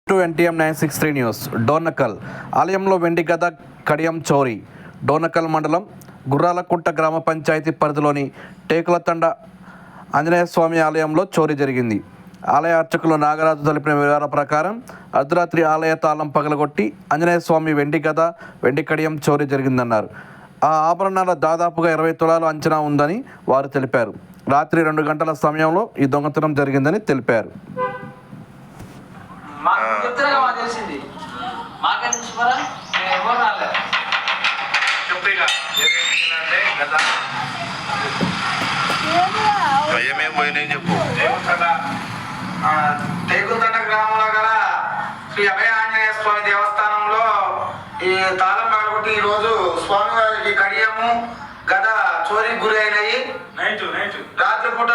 To NTM 963 news. Dornakal ఆలయంలో వెండి గద కడియం చోరీ. డోర్నకల్ మండలం గుర్రాలకుంట గ్రామ పంచాయతీ పరిధిలోని టేకులతండ ఆంజనేయ స్వామి ఆలయంలో చోరీ జరిగింది. ఆలయ అర్చకులు నాగరాజు తెలిపిన వివరాల ప్రకారం అర్ధరాత్రి ఆలయ తాళం పగలగొట్టి ఆంజనేయ స్వామి వెండి గద, వెండి కడియం చోరీ జరిగిందన్నారు. ఆ ఆభరణాల దాదాపుగా 20 తులాలు అంచనా ఉందని వారు తెలిపారు. రాత్రి 2 గంటల సమయంలో ఈ దొంగతనం జరిగిందని తెలిపారు. టేకులతండ గ్రామంలో గల శ్రీ అభయ ఆంజనేయ స్వామి దేవస్థానంలో ఈ తాళం పగలగొట్టి ఈరోజు స్వామివారికి కడియము గద చోరీ గురి అయినాయి. రాత్రిపూట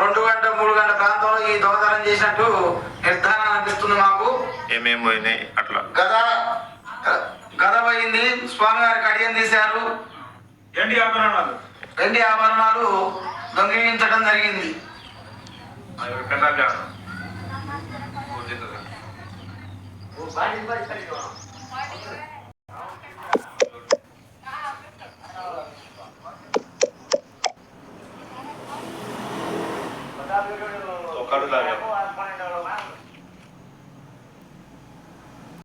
2 గంటల 3 గంటల ప్రాంతంలో ఈ దొంగతనం చేసినట్టు నిర్ధారణ అనిపిస్తుంది మాకు. ఏమేమి పోయినాయి? అట్లా గద పోయింది, స్వామివారి కడియం తీశారు, వెండి ఆభరణాలు దొంగిలించడం జరిగింది. ఒకటి